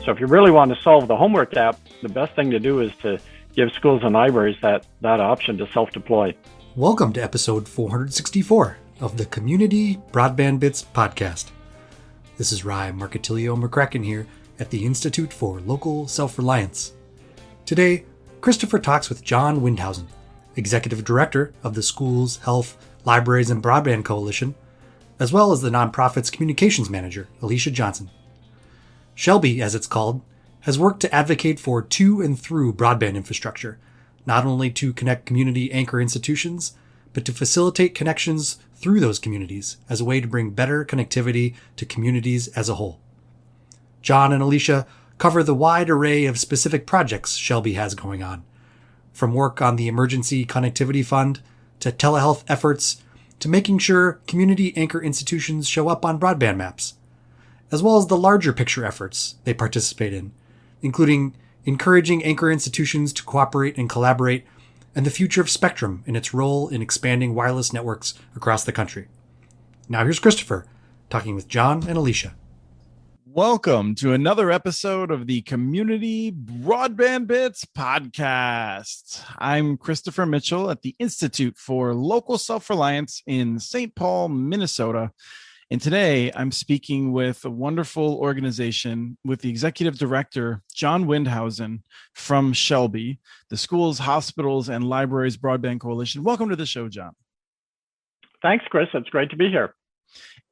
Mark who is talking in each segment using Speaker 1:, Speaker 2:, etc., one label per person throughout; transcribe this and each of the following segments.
Speaker 1: So if you really want to solve the homework gap, the best thing to do is to give schools and libraries that option to self-deploy.
Speaker 2: Welcome to episode 464 of the Community Broadband Bits podcast. This is Rye Marketilio McCracken here at the Institute for Local Self-Reliance. Today, Christopher talks with John Windhausen, Executive Director of the Schools, Health, Libraries, and Broadband Coalition, as well as the nonprofit's Communications Manager, Alicia Johnson. Shelby, as it's called, has worked to advocate for to and through broadband infrastructure, not only to connect community anchor institutions, but to facilitate connections through those communities as a way to bring better connectivity to communities as a whole. John and Alicia cover the wide array of specific projects Shelby has going on, from work on the Emergency Connectivity Fund to telehealth efforts to making sure community anchor institutions show up on broadband maps, as well as the larger picture efforts they participate in, including encouraging anchor institutions to cooperate and collaborate, and the future of spectrum and its role in expanding wireless networks across the country. Now here's Christopher talking with John and Alicia.
Speaker 3: Welcome to another episode of the Community Broadband Bits podcast. I'm Christopher Mitchell at the Institute for Local Self-Reliance in St. Paul, Minnesota. And today I'm speaking with a wonderful organization with the executive director, John Windhausen from Shelby, the Schools, Hospitals, and Libraries Broadband Coalition. Welcome to the show, John.
Speaker 1: Thanks, Chris. It's great to be here.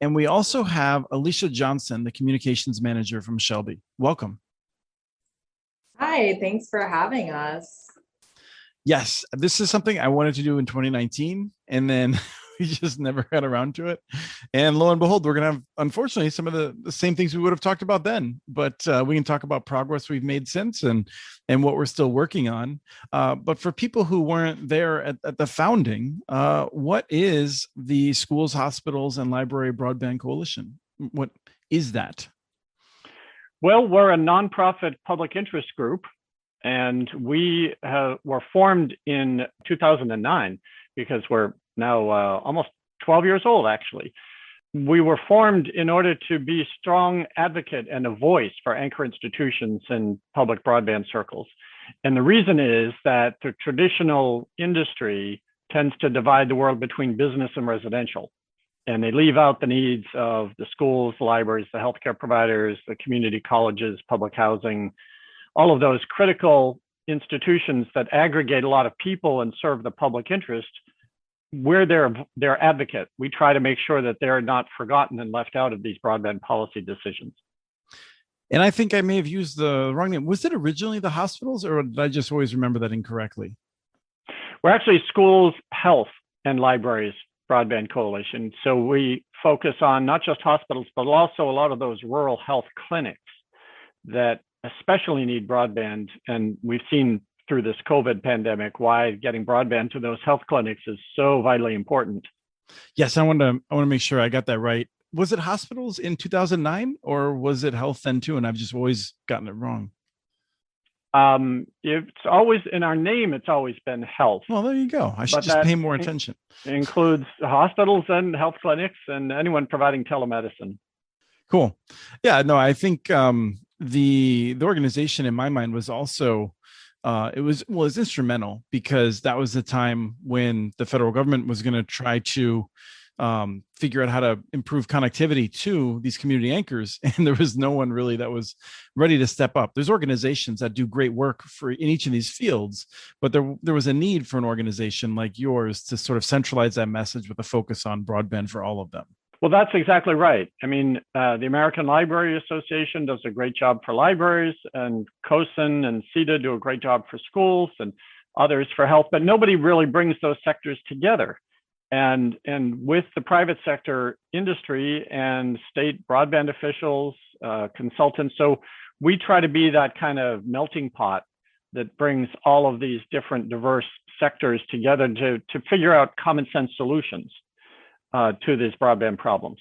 Speaker 3: And we also have Alicia Johnson, the communications manager from Shelby. Welcome.
Speaker 4: Hi, thanks for having us.
Speaker 3: Yes, this is something I wanted to do in 2019, and then we just never got around to it. And lo and behold, we're going to have, unfortunately, some of the same things we would have talked about then, but we can talk about progress we've made since and what we're still working on. But for people who weren't there at the founding, what is the Schools, Hospitals, and Library Broadband Coalition? What is that?
Speaker 1: Well, we're a nonprofit public interest group, and we were formed in 2009 because we're now almost 12 years old, actually. We were formed in order to be a strong advocate and a voice for anchor institutions in public broadband circles. And the reason is that the traditional industry tends to divide the world between business and residential. And they leave out the needs of the schools, the libraries, the healthcare providers, the community colleges, public housing, all of those critical institutions that aggregate a lot of people and serve the public interest. We're their advocate. We try to make sure that they're not forgotten and left out of these broadband policy decisions.
Speaker 3: And I think I may have used the wrong name. Was it originally the hospitals, or did I just always remember that incorrectly?
Speaker 1: We're actually Schools, Health, and Libraries Broadband Coalition. So we focus on not just hospitals, but also a lot of those rural health clinics that especially need broadband. And we've seen through this COVID pandemic why getting broadband to those health clinics is so vitally important.
Speaker 3: Yes, I want to make sure I got that right. Was it hospitals in 2009, or was it health then too? And I've just always gotten it wrong.
Speaker 1: It's always in our name. It's always been health.
Speaker 3: Well, there you go. I should just pay more attention.
Speaker 1: It includes hospitals and health clinics and anyone providing telemedicine.
Speaker 3: Cool. Yeah. No, I think the organization in my mind was also. It was instrumental because that was the time when the federal government was going to try to figure out how to improve connectivity to these community anchors. And there was no one really that was ready to step up. There's organizations that do great work in each of these fields, but there was a need for an organization like yours to sort of centralize that message with a focus on broadband for all of them.
Speaker 1: Well, that's exactly right. I mean, the American Library Association does a great job for libraries, and COSN and CETA do a great job for schools and others for health, but nobody really brings those sectors together. And with the private sector industry and state broadband officials, consultants, so we try to be that kind of melting pot that brings all of these different diverse sectors together to figure out common sense solutions to these broadband problems.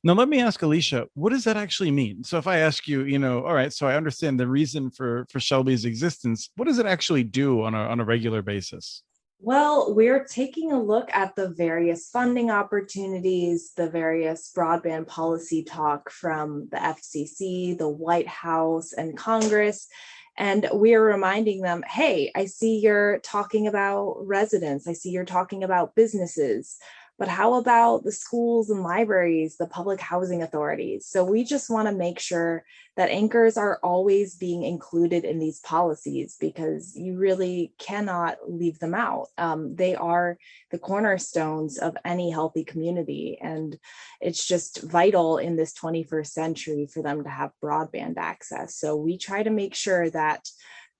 Speaker 3: Now, let me ask Alicia, what does that actually mean? So if I ask you, all right, so I understand the reason for Shelby's existence. What does it actually do on a regular basis?
Speaker 4: Well, we're taking a look at the various funding opportunities, the various broadband policy talk from the FCC, the White House, and Congress. And we're reminding them, hey, I see you're talking about residents. I see you're talking about businesses. But how about the schools and libraries, the public housing authorities? So we just want to make sure that anchors are always being included in these policies because you really cannot leave them out. They are the cornerstones of any healthy community. And it's just vital in this 21st century for them to have broadband access. So we try to make sure that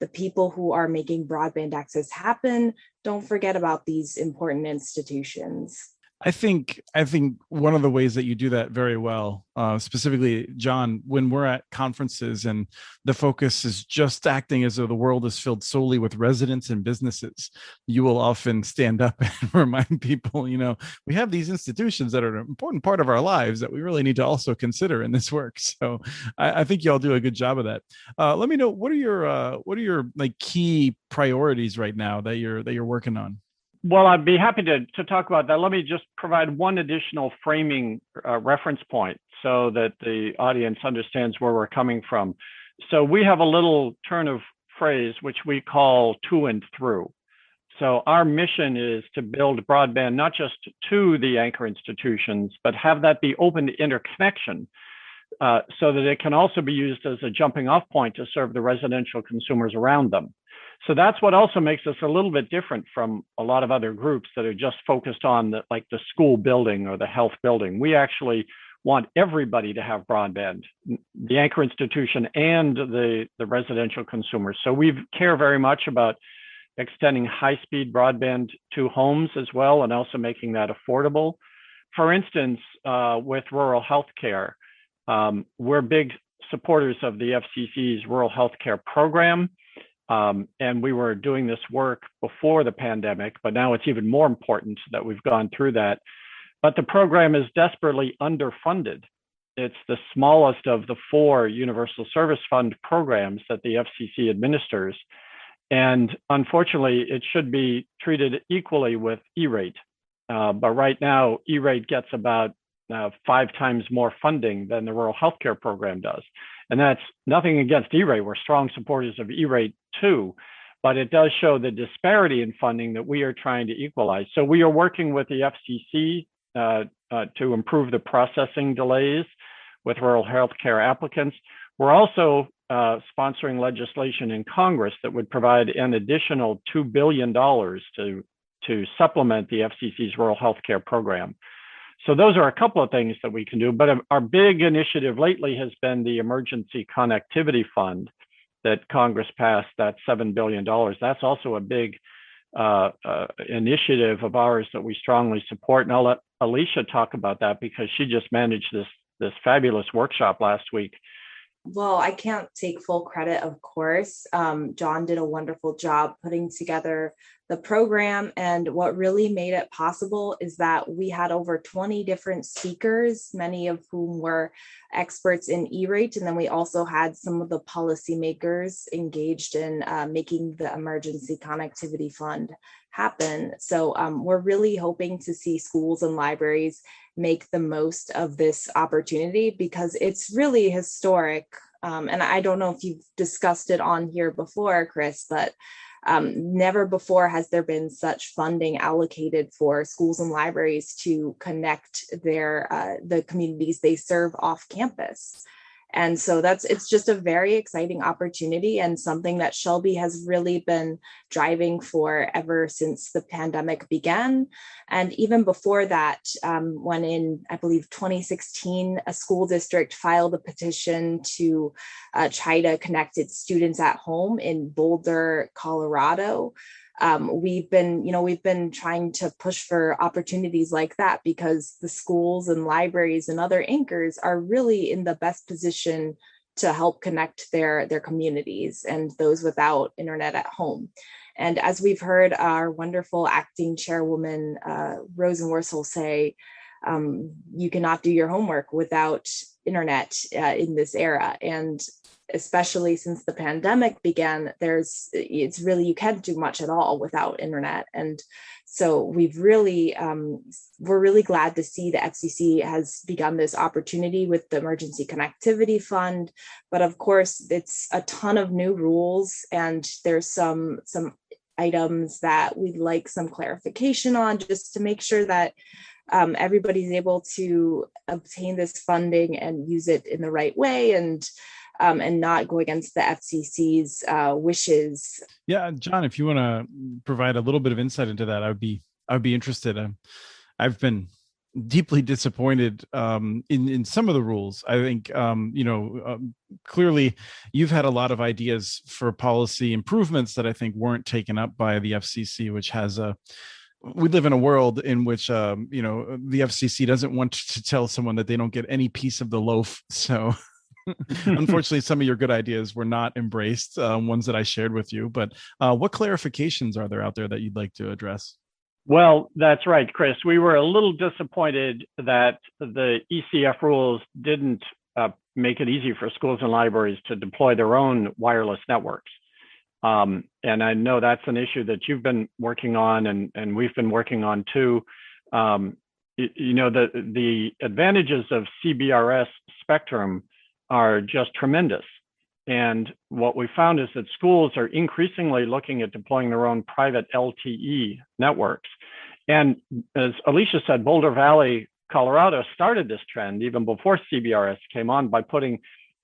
Speaker 4: the people who are making broadband access happen don't forget about these important institutions.
Speaker 3: I think one of the ways that you do that very well, specifically, John, when we're at conferences and the focus is just acting as though the world is filled solely with residents and businesses, you will often stand up and remind people, we have these institutions that are an important part of our lives that we really need to also consider in this work. So I think y'all do a good job of that. Let me know, what are your like key priorities right now that you're working on?
Speaker 1: Well, I'd be happy to talk about that. Let me just provide one additional framing reference point so that the audience understands where we're coming from. So we have a little turn of phrase which we call to and through. So our mission is to build broadband not just to the anchor institutions, but have that be open to interconnection so that it can also be used as a jumping off point to serve the residential consumers around them. So that's what also makes us a little bit different from a lot of other groups that are just focused on the school building or the health building. We actually want everybody to have broadband, the anchor institution and the residential consumers. So we care very much about extending high-speed broadband to homes as well, and also making that affordable. For instance, with rural healthcare, we're big supporters of the FCC's rural healthcare program. And we were doing this work before the pandemic, but now it's even more important that we've gone through that. But the program is desperately underfunded. It's the smallest of the 4 Universal Service Fund programs that the FCC administers. And unfortunately, it should be treated equally with E-rate. But right now, E-rate gets about 5 times more funding than the rural healthcare program does. And that's nothing against E-rate. We're strong supporters of E-rate too, but it does show the disparity in funding that we are trying to equalize. So we are working with the FCC to improve the processing delays with rural healthcare applicants. We're also sponsoring legislation in Congress that would provide an additional $2 billion to supplement the FCC's rural healthcare program. So those are a couple of things that we can do, but our big initiative lately has been the Emergency Connectivity Fund that Congress passed, that $7 billion. That's also a big initiative of ours that we strongly support. And I'll let Alicia talk about that because she just managed this fabulous workshop last week.
Speaker 4: Well, I can't take full credit, of course. John did a wonderful job putting together the program. And what really made it possible is that we had over 20 different speakers, many of whom were experts in E-rate. And then we also had some of the policymakers engaged in making the Emergency Connectivity Fund happen. So we're really hoping to see schools and libraries make the most of this opportunity because it's really historic. And I don't know if you've discussed it on here before, Chris, but never before has there been such funding allocated for schools and libraries to connect the communities they serve off campus. And so it's just a very exciting opportunity and something that Shelby has really been driving for ever since the pandemic began. And even before that, when in, I believe, 2016, a school district filed a petition to try to connect its students at home in Boulder, Colorado. We've been trying to push for opportunities like that because the schools and libraries and other anchors are really in the best position to help connect their communities and those without internet at home. And as we've heard our wonderful acting chairwoman, Rosenworcel, say, you cannot do your homework without internet in this era. And especially since the pandemic began, you can't do much at all without internet. And so we're really glad to see the FCC has begun this opportunity with the Emergency Connectivity Fund. But of course, it's a ton of new rules, and there's some items that we'd like some clarification on, just to make sure that everybody's able to obtain this funding and use it in the right way, and not go against the FCC's wishes.
Speaker 3: Yeah, John, if you want to provide a little bit of insight into that, I would be interested. I've been deeply disappointed in some of the rules. I think clearly you've had a lot of ideas for policy improvements that I think weren't taken up by the FCC, which has we live in a world in which the FCC doesn't want to tell someone that they don't get any piece of the loaf. So unfortunately, some of your good ideas were not embraced, ones that I shared with you. But what clarifications are there out there that you'd like to address?
Speaker 1: Well, that's right, Chris. We were a little disappointed that the ECF rules didn't make it easy for schools and libraries to deploy their own wireless networks. And I know that's an issue that you've been working on, and we've been working on too. The advantages of CBRS spectrum are just tremendous. And what we found is that schools are increasingly looking at deploying their own private LTE networks. And as Alicia said, Boulder Valley, Colorado started this trend even before CBRS came on by putting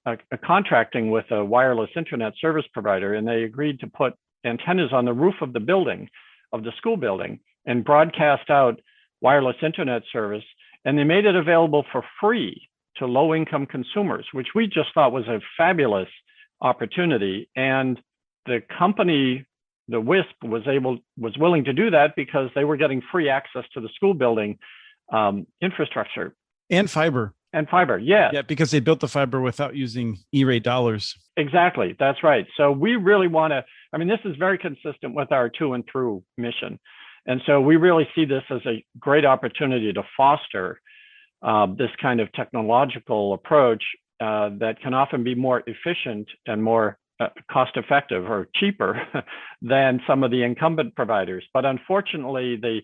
Speaker 1: a contracting with a wireless internet service provider, and they agreed to put antennas on the roof of the building, of the school building, and broadcast out wireless internet service. And they made it available for free to low-income consumers, which we just thought was a fabulous opportunity. And the company, the WISP, was willing to do that because they were getting free access to the school building infrastructure.
Speaker 3: And fiber.
Speaker 1: Yeah.
Speaker 3: Yeah, because they built the fiber without using E-rate dollars.
Speaker 1: Exactly, that's right. So we really want to, this is very consistent with our to and through mission. And so we really see this as a great opportunity to foster this kind of technological approach that can often be more efficient and more cost effective or cheaper than some of the incumbent providers. But unfortunately, the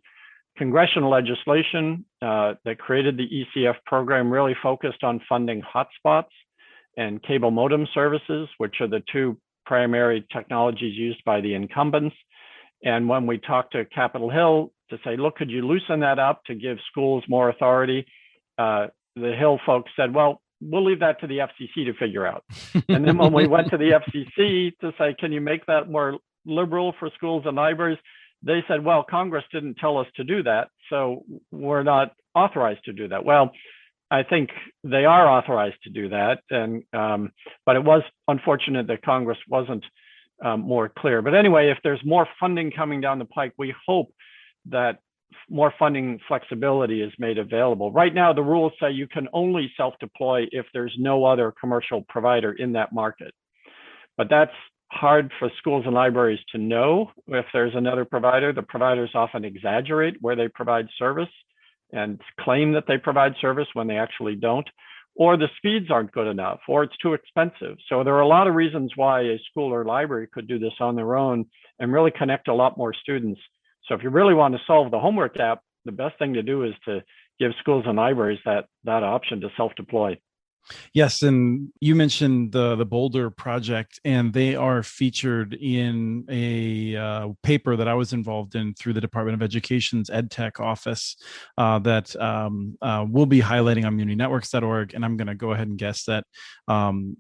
Speaker 1: congressional legislation that created the ECF program really focused on funding hotspots and cable modem services, which are the two primary technologies used by the incumbents. And when we talked to Capitol Hill to say, look, could you loosen that up to give schools more authority? The Hill folks said, well, we'll leave that to the FCC to figure out. And then when we went to the FCC to say, can you make that more liberal for schools and libraries? They said, well, Congress didn't tell us to do that, so we're not authorized to do that. Well, I think they are authorized to do that, and but it was unfortunate that Congress wasn't more clear. But anyway, if there's more funding coming down the pike, we hope that more funding flexibility is made available. Right now, the rules say you can only self-deploy if there's no other commercial provider in that market. But that's hard for schools and libraries to know if there's another provider. The providers often exaggerate where they provide service and claim that they provide service when they actually don't, or the speeds aren't good enough, or it's too expensive. So there are a lot of reasons why a school or library could do this on their own and really connect a lot more students. So if you really want to solve the homework gap, the best thing to do is to give schools and libraries that option to self-deploy.
Speaker 3: Yes, and you mentioned the Boulder project, and they are featured in a paper that I was involved in through the Department of Education's EdTech office that we'll be highlighting on muninetworks.org. And I'm going to go ahead and guess that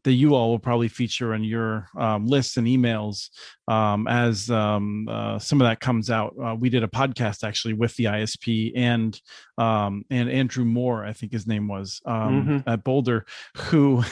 Speaker 3: you all will probably feature on your lists and emails as some of that comes out. We did a podcast actually with the ISP and Andrew Moore, I think his name was, at Boulder, who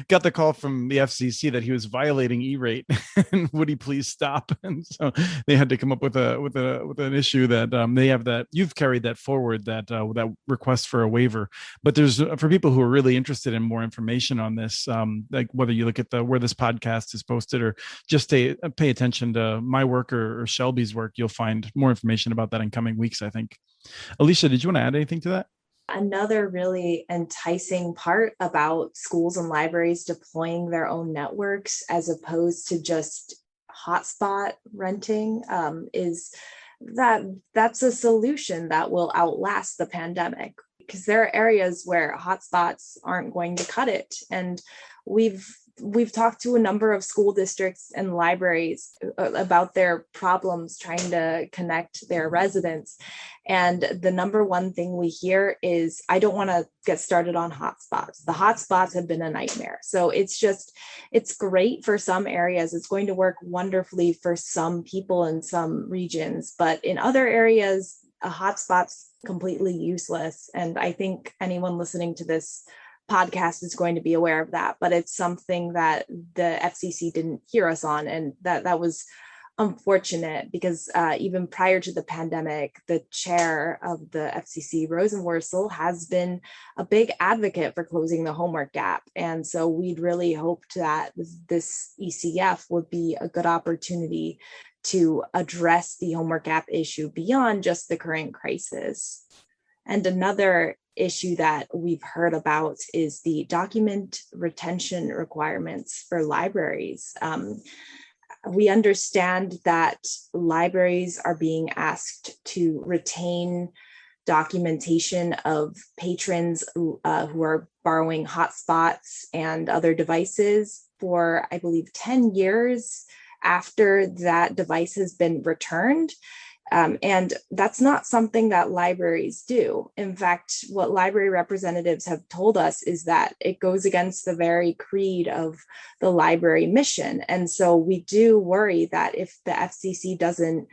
Speaker 3: got the call from the FCC that he was violating E-rate and would he please stop? And so they had to come up with an issue that they have, that you've carried that forward, that request for a waiver. But there's, for people who are really interested in more information on this, like whether you look at where this podcast is posted or just pay attention to my work or Shelby's work, you'll find more information about that in coming weeks, I think. Alicia, did you want to add anything to that?
Speaker 4: Another really enticing part about schools and libraries deploying their own networks as opposed to just hotspot renting is that that's a solution that will outlast the pandemic, because there are areas where hotspots aren't going to cut it. And we've we've talked to a number of school districts and libraries about their problems trying to connect their residents. And the number one thing we hear is, I don't want to get started on hotspots. The hotspots have been a nightmare. So it's great for some areas. It's going to work wonderfully for some people in some regions, but in other areas, a hotspot's completely useless. And I think anyone listening to this podcast is going to be aware of that, but it's something that the FCC didn't hear us on. And that was unfortunate, because even prior to the pandemic, the chair of the FCC, Rosenworcel, has been a big advocate for closing the homework gap. And so we'd really hoped that this ECF would be a good opportunity to address the homework gap issue beyond just the current crisis. And another issue that we've heard about is the document retention requirements for libraries. We understand that libraries are being asked to retain documentation of patrons who are borrowing hotspots and other devices for, I believe, 10 years after that device has been returned. And that's not something that libraries do. In fact, what library representatives have told us is that it goes against the very creed of the library mission. And so we do worry that if the FCC doesn't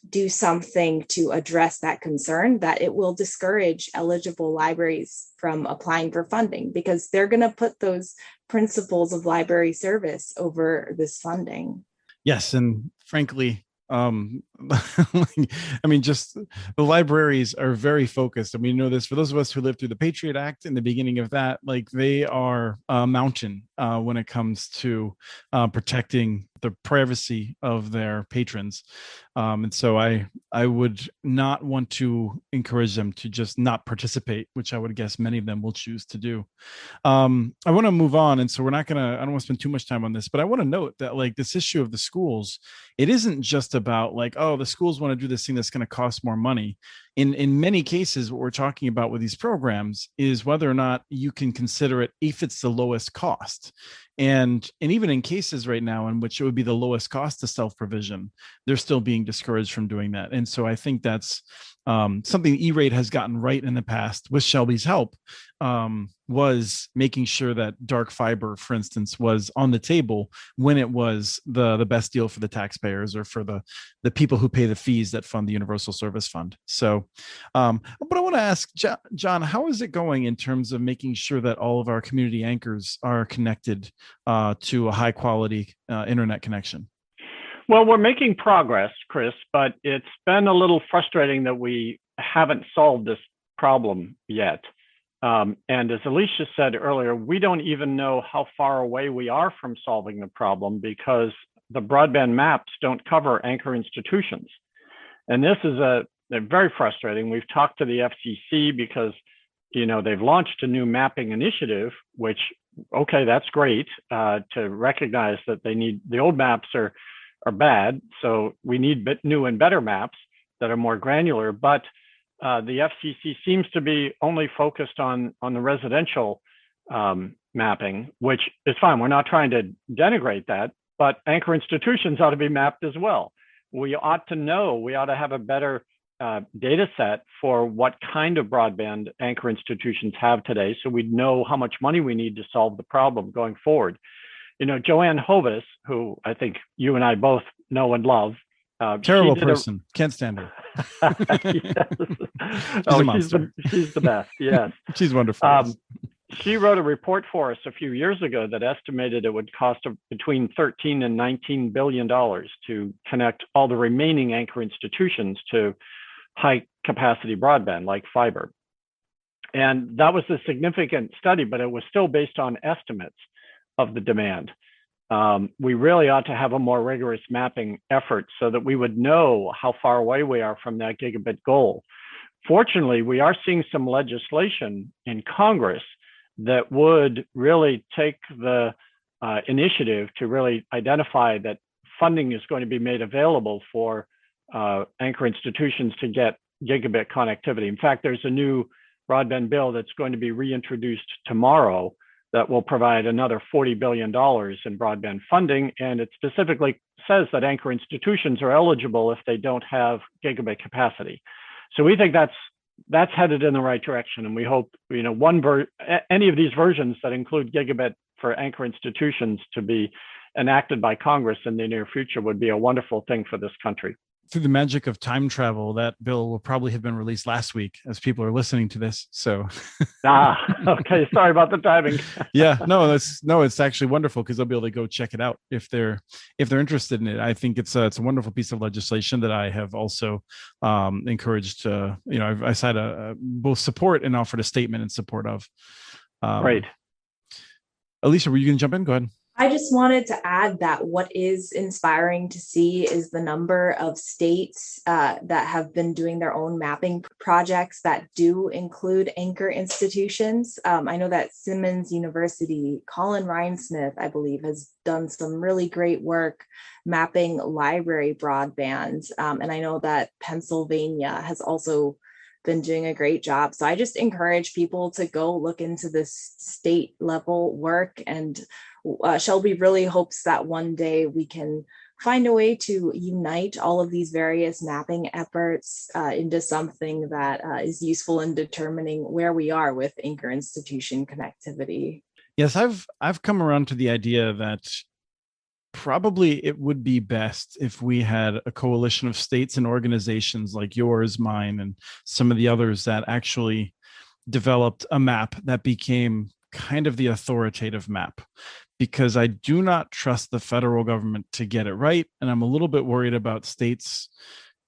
Speaker 4: do something to address that concern, that it will discourage eligible libraries from applying for funding, because they're going to put those principles of library service over this funding.
Speaker 3: Yes, and frankly, I mean, just the libraries are very focused, and we know this for those of us who lived through the Patriot Act in the beginning of that. Like, they are a mountain when it comes to protecting the privacy of their patrons, and so I would not want to encourage them to just not participate, which I would guess many of them will choose to do. I want to move on, and so I don't want to spend too much time on this, but I want to note that, like, this issue of the schools, it isn't just about like, oh, the schools want to do this thing that's going to cost more money. In many cases, what we're talking about with these programs is whether or not you can consider it if it's the lowest cost. And even in cases right now in which it would be the lowest cost to self-provision, they're still being discouraged from doing that. And so I think that's something E-Rate has gotten right in the past with Shelby's help, was making sure that dark fiber, for instance, was on the table when it was the best deal for the taxpayers or for the people who pay the fees that fund the Universal Service Fund. So, but I want to ask John, how is it going in terms of making sure that all of our community anchors are connected to a high quality internet connection?
Speaker 1: Well, we're making progress, Chris, but it's been a little frustrating that we haven't solved this problem yet. And as Alicia said earlier, we don't even know how far away we are from solving the problem, because the broadband maps don't cover anchor institutions. And this is very frustrating. We've talked to the FCC because, they've launched a new mapping initiative, which, okay, that's great, to recognize that the old maps are bad. So we need new and better maps that are more granular. But the FCC seems to be only focused on the residential mapping, which is fine. We're not trying to denigrate that, but anchor institutions ought to be mapped as well. We ought to have a better data set for what kind of broadband anchor institutions have today, so we know how much money we need to solve the problem going forward. Joanne Hovis, who I think you and I both know and love.
Speaker 3: Terrible person. Can't stand her.
Speaker 1: She's the best. Yes.
Speaker 3: She's wonderful.
Speaker 1: She wrote a report for us a few years ago that estimated it would cost between $13 and $19 billion to connect all the remaining anchor institutions to high capacity broadband like fiber. And that was a significant study, but it was still based on estimates of the demand. We really ought to have a more rigorous mapping effort so that we would know how far away we are from that gigabit goal. fortunately, we are seeing some legislation in Congress that would really take the initiative to really identify that funding is going to be made available for anchor institutions to get gigabit connectivity. In fact, there's a new broadband bill that's going to be reintroduced tomorrow that will provide another $40 billion in broadband funding. And it specifically says that anchor institutions are eligible if they don't have gigabit capacity. So we think that's headed in the right direction. And we hope, any of these versions that include gigabit for anchor institutions to be enacted by Congress in the near future would be a wonderful thing for this country.
Speaker 3: Through the magic of time travel, that bill will probably have been released last week as people are listening to this. So,
Speaker 1: okay. Sorry about the timing.
Speaker 3: Yeah, it's actually wonderful because they'll be able to go check it out if they're interested in it. I think it's a wonderful piece of legislation that I have also encouraged. I cited both support and offered a statement in support of.
Speaker 1: Right.
Speaker 3: Alicia, were you going to jump in? Go ahead.
Speaker 4: I just wanted to add that what is inspiring to see is the number of states that have been doing their own mapping projects that do include anchor institutions. I know that Simmons University, Colin Rhinesmith, I believe, has done some really great work mapping library broadband. And I know that Pennsylvania has also been doing a great job. So I just encourage people to go look into this state level work, and Shelby really hopes that one day we can find a way to unite all of these various mapping efforts into something that is useful in determining where we are with anchor institution connectivity.
Speaker 3: Yes, I've come around to the idea that probably it would be best if we had a coalition of states and organizations like yours, mine, and some of the others that actually developed a map that became kind of the authoritative map, because I do not trust the federal government to get it right. And I'm a little bit worried about states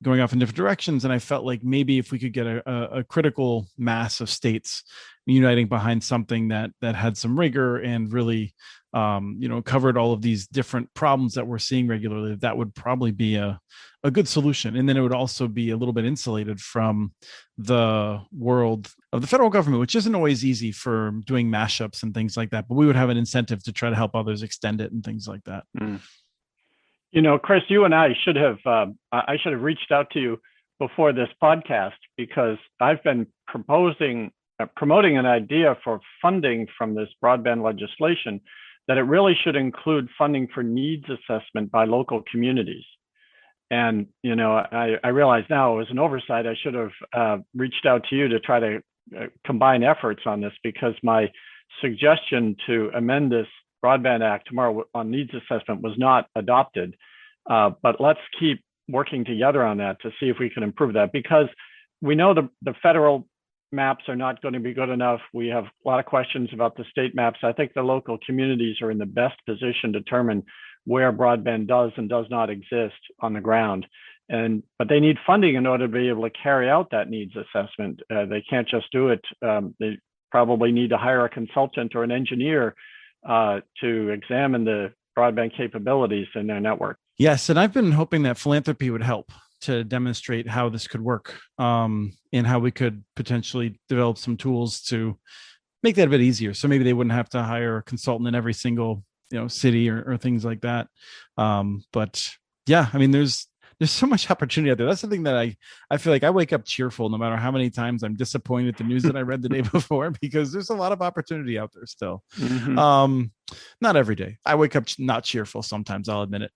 Speaker 3: going off in different directions. And I felt like maybe if we could get a critical mass of states uniting behind something that had some rigor and really covered all of these different problems that we're seeing regularly, that would probably be a good solution. And then it would also be a little bit insulated from the world of the federal government, which isn't always easy for doing mashups and things like that. But we would have an incentive to try to help others extend it and things like that.
Speaker 1: Mm. Chris, you and I should have reached out to you before this podcast, because I've been promoting an idea for funding from this broadband legislation that it really should include funding for needs assessment by local communities. And, I realize now it was an oversight. I should have reached out to you to try to combine efforts on this, because my suggestion to amend this Broadband Act tomorrow on needs assessment was not adopted. But let's keep working together on that to see if we can improve that, because we know the federal maps are not going to be good enough. We have a lot of questions about the state maps. I think the local communities are in the best position to determine where broadband does and does not exist on the ground. But they need funding in order to be able to carry out that needs assessment. They can't just do it. They probably need to hire a consultant or an engineer to examine the broadband capabilities in their network.
Speaker 3: Yes, and I've been hoping that philanthropy would help to demonstrate how this could work, and how we could potentially develop some tools to make that a bit easier. So maybe they wouldn't have to hire a consultant in every single city or things like that. But yeah, I mean, there's so much opportunity out there. That's the thing that I feel like I wake up cheerful no matter how many times I'm disappointed at the news that I read the day before, because there's a lot of opportunity out there still. Mm-hmm. Not every day. I wake up not cheerful sometimes, I'll admit it.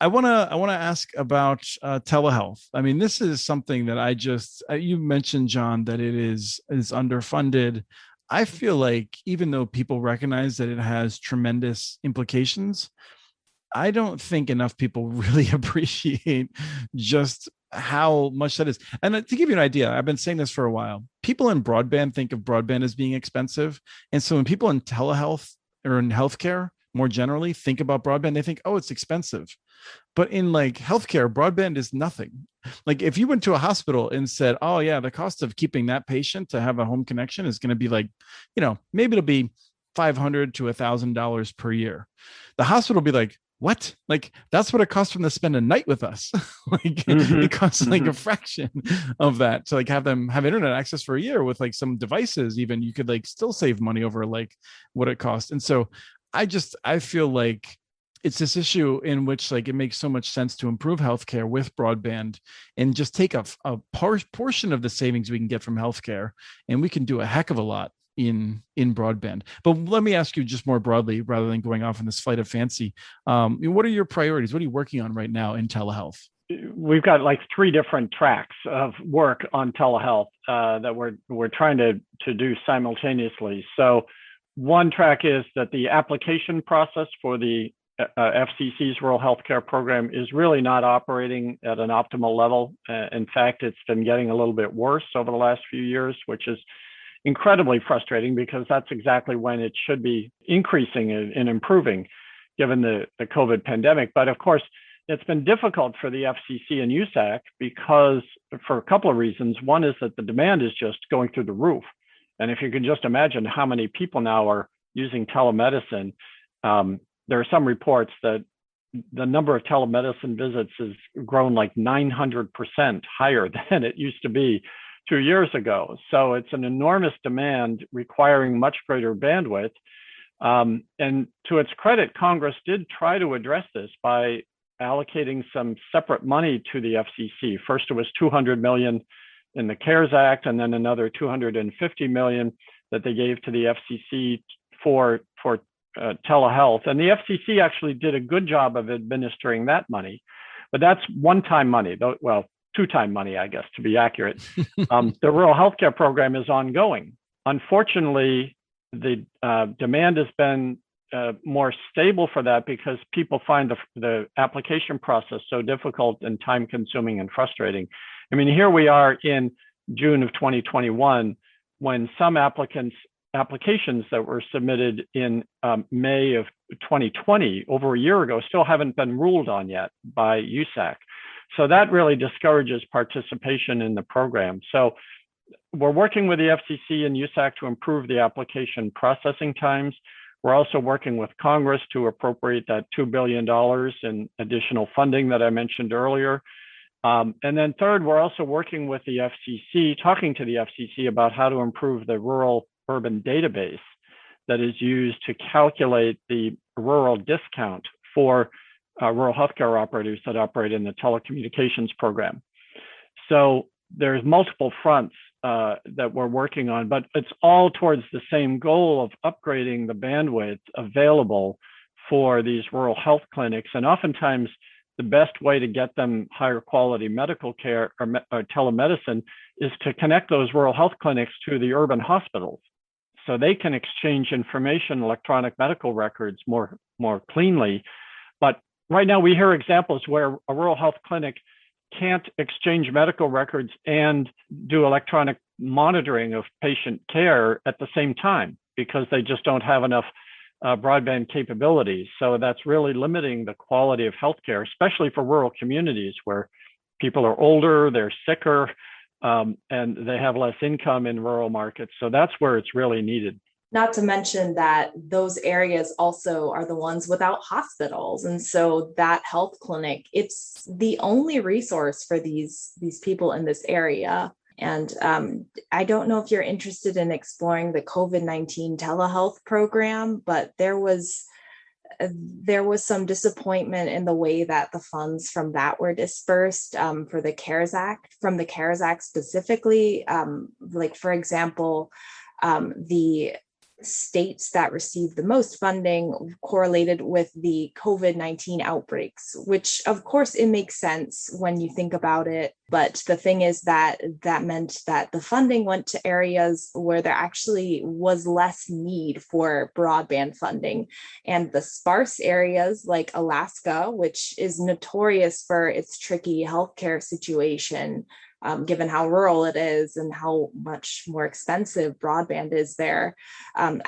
Speaker 3: I want to ask about telehealth. I mean, this is something that you mentioned, John, that it is underfunded. I feel like even though people recognize that it has tremendous implications, I don't think enough people really appreciate just how much that is. And to give you an idea, I've been saying this for a while. People in broadband think of broadband as being expensive. And so when people in telehealth or in healthcare more generally think about broadband, they think, oh, it's expensive. But in healthcare, broadband is nothing. Like if you went to a hospital and said, oh yeah, the cost of keeping that patient to have a home connection is going to be maybe it'll be $500 to $1,000 per year. The hospital will be like, what? Like, that's what it costs for them to spend a night with us. Like,
Speaker 1: Mhm.
Speaker 3: it costs like a
Speaker 1: Mhm.
Speaker 3: fraction of that to like have them have internet access for a year with like some devices. Even you could like still save money over like what it costs. And so I feel like it's this issue in which like it makes so much sense to improve healthcare with broadband and just take a portion of the savings we can get from healthcare, and we can do a heck of a lot in broadband. But let me ask you just more broadly, rather than going off in this flight of fancy. What are your priorities? What are you working on right now in telehealth?
Speaker 1: We've got like three different tracks of work on telehealth that we're trying to do simultaneously. So one track is that the application process for the FCC's rural healthcare program is really not operating at an optimal level. In fact, it's been getting a little bit worse over the last few years, which is incredibly frustrating because that's exactly when it should be increasing and improving given the COVID pandemic. But of course, it's been difficult for the FCC and USAC because for a couple of reasons. One is that the demand is just going through the roof. And if you can just imagine how many people now are using telemedicine, there are some reports that the number of telemedicine visits has grown like 900% higher than it used to be 2 years ago. So it's an enormous demand requiring much greater bandwidth. And to its credit, Congress did try to address this by allocating some separate money to the FCC. First, it was $200 million in the CARES Act, and then another $250 million that they gave to the FCC for telehealth. And the FCC actually did a good job of administering that money, but that's one-time money. Well, two-time money, I guess, to be accurate. The rural healthcare program is ongoing. Unfortunately, the demand has been more stable for that because people find the application process so difficult and time-consuming and frustrating. I mean, here we are in June of 2021 when some applications that were submitted in May of 2020, over a year ago, still haven't been ruled on yet by USAC. So that really discourages participation in the program. So we're working with the FCC and USAC to improve the application processing times. We're also working with Congress to appropriate that $2 billion in additional funding that I mentioned earlier. And then third, we're also working with the FCC, talking to the FCC about how to improve the rural urban database that is used to calculate the rural discount for rural healthcare operators that operate in the telecommunications program. So there's multiple fronts that we're working on, but it's all towards the same goal of upgrading the bandwidth available for these rural health clinics. And oftentimes the best way to get them higher quality medical care or telemedicine is to connect those rural health clinics to the urban hospitals so they can exchange information, electronic medical records more cleanly. But right now we hear examples where a rural health clinic can't exchange medical records and do electronic monitoring of patient care at the same time because they just don't have enough broadband capabilities. So that's really limiting the quality of healthcare, especially for rural communities where people are older, they're sicker, and they have less income in rural markets. So that's where it's really needed.
Speaker 4: Not to mention that those areas also are the ones without hospitals. And so that health clinic, it's the only resource for these people in this area. And I don't know if you're interested in exploring the COVID-19 telehealth program, but there was some disappointment in the way that the funds from that were dispersed for the CARES Act, from the CARES Act specifically. Like, for example, the states that received the most funding correlated with the COVID-19 outbreaks, which of course it makes sense when you think about it. But the thing is that meant that the funding went to areas where there actually was less need for broadband funding. And the sparse areas like Alaska, which is notorious for its tricky healthcare situation, given how rural it is and how much more expensive broadband is there,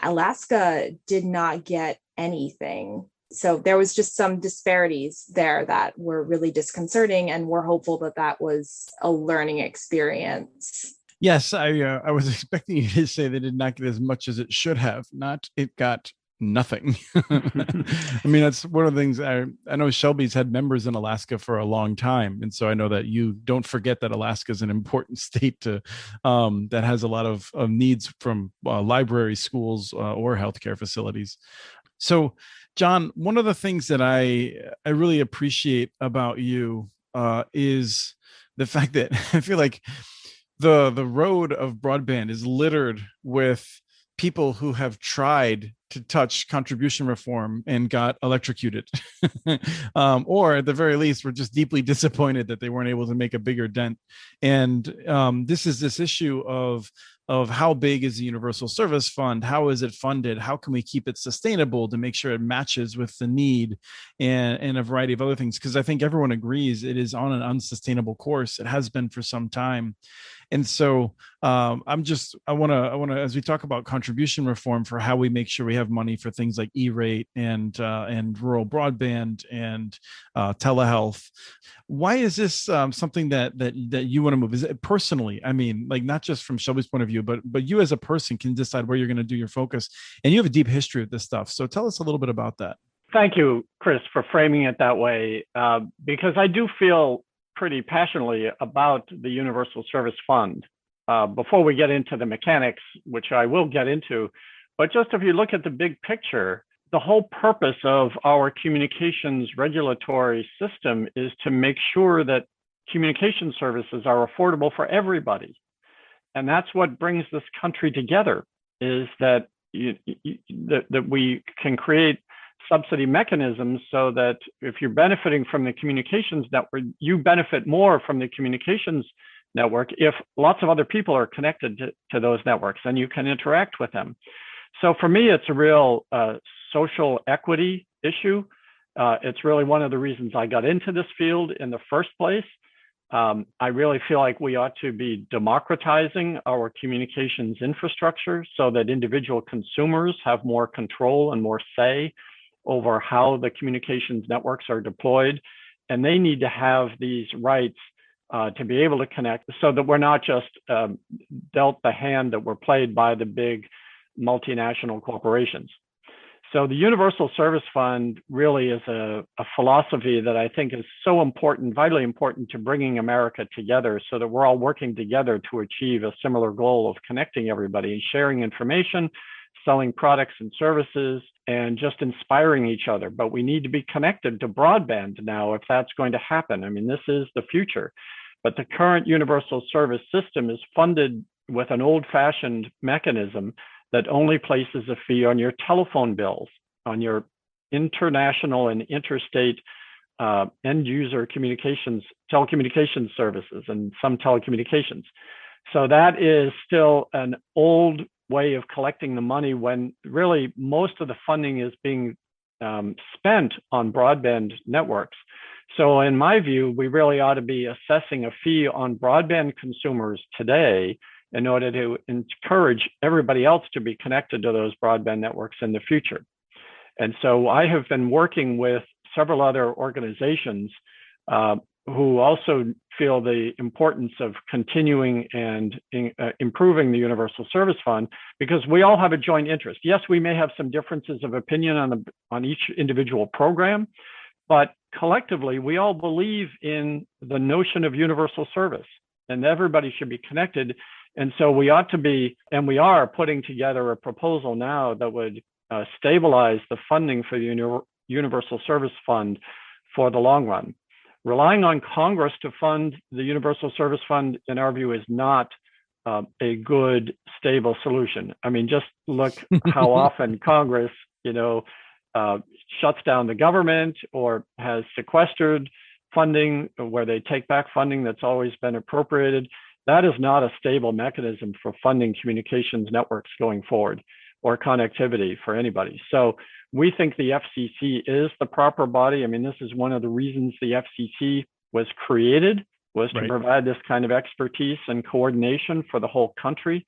Speaker 4: Alaska did not get anything. So there was just some disparities there that were really disconcerting, and we're hopeful that that was a learning experience.
Speaker 3: Yes, I was expecting you to say they did not get as much as it should have. Not it got nothing. I mean, that's one of the things I know Shelby's had members in Alaska for a long time. And so I know that you don't forget that Alaska is an important state to that has a lot of needs from libraries, schools, or healthcare facilities. So, John, one of the things that I really appreciate about you is the fact that I feel like the road of broadband is littered with people who have tried to touch contribution reform and got electrocuted, or at the very least, were just deeply disappointed that they weren't able to make a bigger dent. And this is this issue of how big is the Universal Service Fund? How is it funded? How can we keep it sustainable to make sure it matches with the need, and a variety of other things? Because I think everyone agrees it is on an unsustainable course. It has been for some time. And so I want to, as we talk about contribution reform for how we make sure we have money for things like E-rate and rural broadband and telehealth. Why is this something that you want to move? Is it personally? I mean, like not just from Shelby's point of view, but you as a person can decide where you're going to do your focus, and you have a deep history of this stuff. So tell us a little bit about that.
Speaker 1: Thank you, Chris, for framing it that way, because I do feel pretty passionately about the Universal Service Fund. Before we get into the mechanics, which I will get into, but just if you look at the big picture, the whole purpose of our communications regulatory system is to make sure that communication services are affordable for everybody. And that's what brings this country together, is that that we can create subsidy mechanisms so that if you're benefiting from the communications network, you benefit more from the communications network if lots of other people are connected to those networks and you can interact with them. So for me, it's a real social equity issue. It's really one of the reasons I got into this field in the first place. I really feel like we ought to be democratizing our communications infrastructure so that individual consumers have more control and more say over how the communications networks are deployed. And they need to have these rights to be able to connect so that we're not just dealt the hand that we're played by the big multinational corporations. So the Universal Service Fund really is a philosophy that I think is so important, vitally important to bringing America together so that we're all working together to achieve a similar goal of connecting everybody, sharing information, selling products and services, and just inspiring each other. But we need to be connected to broadband now if that's going to happen. I mean, this is the future. But the current universal service system is funded with an old-fashioned mechanism that only places a fee on your telephone bills, on your international and interstate end user communications, telecommunications services, and some telecommunications. So that is still an old way of collecting the money when really most of the funding is being spent on broadband networks. So in my view, we really ought to be assessing a fee on broadband consumers today in order to encourage everybody else to be connected to those broadband networks in the future. And so I have been working with several other organizations who also feel the importance of continuing and improving the Universal Service Fund, because we all have a joint interest. Yes, we may have some differences of opinion on each individual program, but collectively, we all believe in the notion of universal service, and everybody should be connected. And so we ought to be, and we are putting together a proposal now that would stabilize the funding for the Universal Service Fund for the long run. Relying on Congress to fund the Universal Service Fund, in our view, is not a good, stable solution. I mean, just look how often Congress, shuts down the government or has sequestered funding where they take back funding that's always been appropriated. That is not a stable mechanism for funding communications networks going forward or connectivity for anybody. So we think the FCC is the proper body. I mean, this is one of the reasons the FCC was created, was to provide this kind of expertise and coordination for the whole country.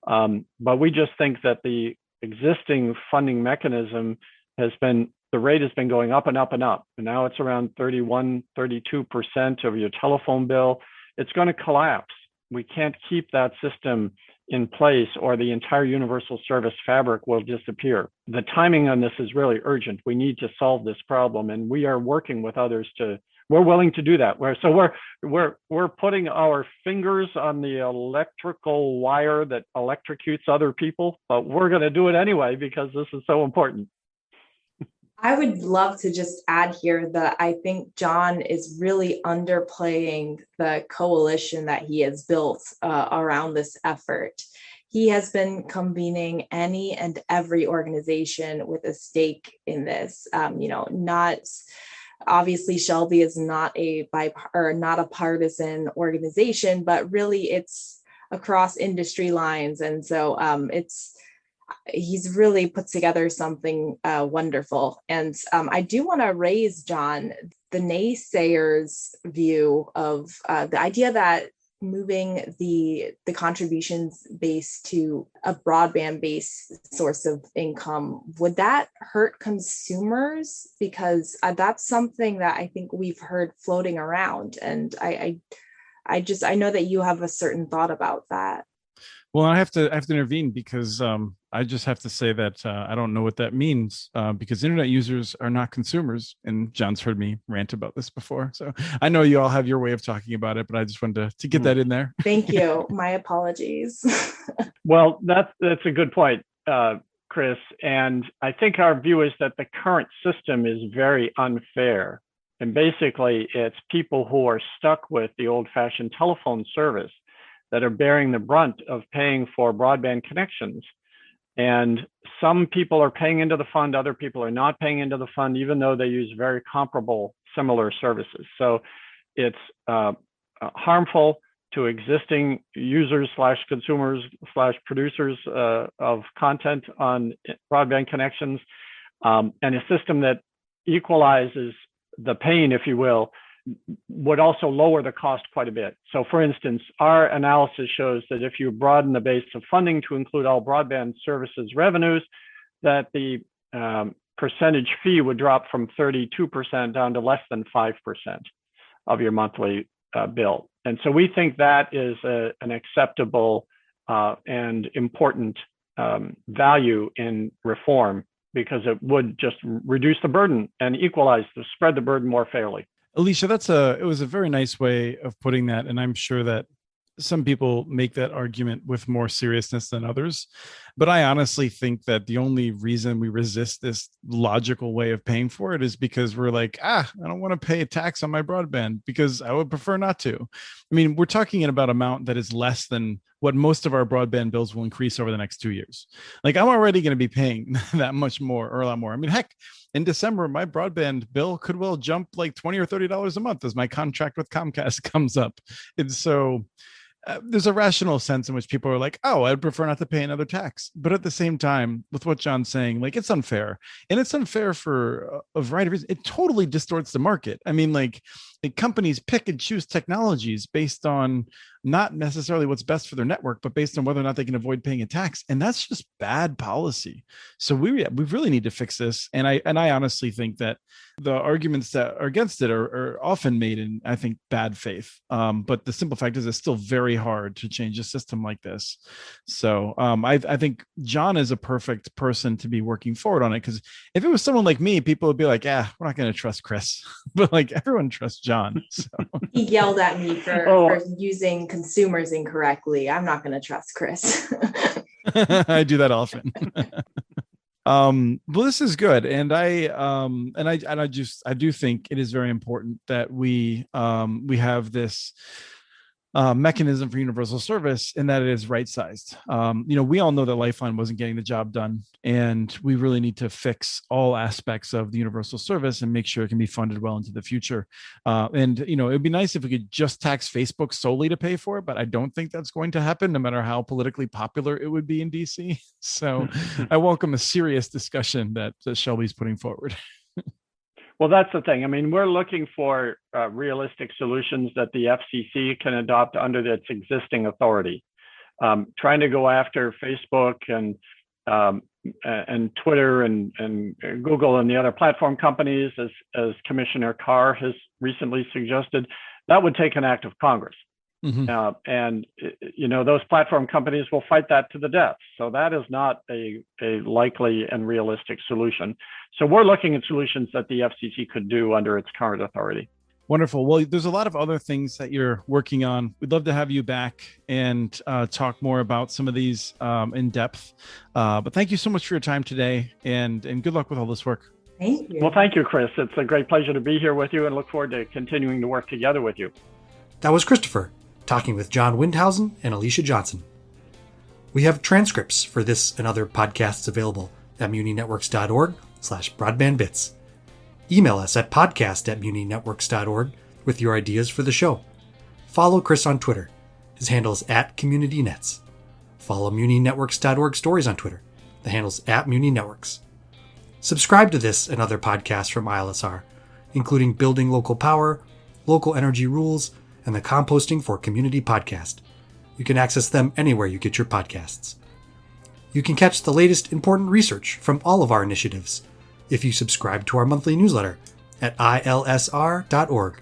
Speaker 1: But we just think that the existing funding mechanism the rate has been going up and up and up. And now it's around 31, 32% of your telephone bill. It's going to collapse. we can't keep that system in place, or the entire universal service fabric will disappear. The timing on this is really urgent. We need to solve this problem, and we are working with others to. We're willing to do that. We're putting our fingers on the electrical wire that electrocutes other people, but we're going to do it anyway because this is so important.
Speaker 4: I would love to just add here that I think John is really underplaying the coalition that he has built around this effort. He has been convening any and every organization with a stake in this. Not obviously Shelby is not not a partisan organization, but really it's across industry lines, and so he's really put together something wonderful. And I do want to raise, John, the naysayers' view of the idea that moving the contributions base to a broadband based source of income, would that hurt consumers? Because that's something that I think we've heard floating around. And I know that you have a certain thought about that.
Speaker 3: Well, I have to intervene because I just have to say that I don't know what that means because internet users are not consumers. And John's heard me rant about this before. So I know you all have your way of talking about it, but I just wanted to get that in there.
Speaker 4: Thank you. My apologies.
Speaker 1: Well, that's a good point, Chris. And I think our view is that the current system is very unfair. And basically, it's people who are stuck with the old-fashioned telephone service that are bearing the brunt of paying for broadband connections. And some people are paying into the fund, other people are not paying into the fund, even though they use very comparable, similar services. So it's harmful to existing users / consumers / producers of content on broadband connections, and a system that equalizes the pain, if you will, would also lower the cost quite a bit. So for instance, our analysis shows that if you broaden the base of funding to include all broadband services revenues, that the percentage fee would drop from 32% down to less than 5% of your monthly bill. And so we think that is an acceptable and important value in reform, because it would just reduce the burden and spread the burden more fairly.
Speaker 3: Alicia, it was a very nice way of putting that. And I'm sure that some people make that argument with more seriousness than others. But I honestly think that the only reason we resist this logical way of paying for it is because we're like, I don't want to pay a tax on my broadband because I would prefer not to. I mean, we're talking about an amount that is less than what most of our broadband bills will increase over the next 2 years. Like, I'm already going to be paying that much more, or a lot more. I mean, heck, in December, my broadband bill could well jump like $20 or $30 a month as my contract with Comcast comes up. And so there's a rational sense in which people are like, I'd prefer not to pay another tax. But at the same time, with what John's saying, like, it's unfair. And it's unfair for a variety of reasons. It totally distorts the market. I mean, like, the companies pick and choose technologies based on not necessarily what's best for their network, but based on whether or not they can avoid paying a tax. And that's just bad policy. So we really need to fix this. And I honestly think that the arguments that are against it are often made in, I think, bad faith. But the simple fact is it's still very hard to change a system like this. So I think John is a perfect person to be working forward on it, because if it was someone like me, people would be like, we're not going to trust Chris. But like, everyone trusts John. So.
Speaker 4: He yelled at me for using consumers incorrectly. I'm not going to trust Chris.
Speaker 3: I do that often. Well, this is good, and I do think it is very important that we have this mechanism for universal service, and that it is right-sized. We all know that Lifeline wasn't getting the job done, and we really need to fix all aspects of the universal service and make sure it can be funded well into the future. It'd be nice if we could just tax Facebook solely to pay for it, but I don't think that's going to happen, no matter how politically popular it would be in DC. So I welcome a serious discussion that Shelby's putting forward.
Speaker 1: Well, that's the thing. I mean, we're looking for realistic solutions that the FCC can adopt under its existing authority. Trying to go after Facebook and Twitter and Google and the other platform companies, as Commissioner Carr has recently suggested, that would take an act of Congress. And those platform companies will fight that to the death. So that is not a likely and realistic solution. So we're looking at solutions that the FCC could do under its current authority.
Speaker 3: Wonderful. Well, there's a lot of other things that you're working on. We'd love to have you back and talk more about some of these in depth. But thank you so much for your time today, and good luck with all this work.
Speaker 4: Thank you.
Speaker 1: Well, thank you, Chris. It's a great pleasure to be here with you, and look forward to continuing to work together with you. That
Speaker 2: was Christopher talking with John Windhausen and Alicia Johnson. We have transcripts for this and other podcasts available at muninetworks.org/broadbandbits. Email us at podcast@muninetworks.org with your ideas for the show. Follow Chris on Twitter. His handle is @CommunityNets. Follow muninetworks.org stories on Twitter. The handle's @muninetworks. Subscribe to this and other podcasts from ILSR, including Building Local Power, Local Energy Rules, and the Composting for Community podcast. You can access them anywhere you get your podcasts. You can catch the latest important research from all of our initiatives if you subscribe to our monthly newsletter at ilsr.org.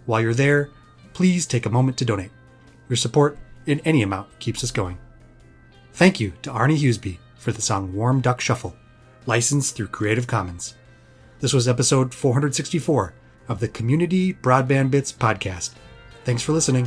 Speaker 2: While you're there, please take a moment to donate. Your support in any amount keeps us going. Thank you to Arnie Huseby for the song Warm Duck Shuffle, licensed through Creative Commons. This was episode 464 of the Community Broadband Bits podcast. Thanks for listening.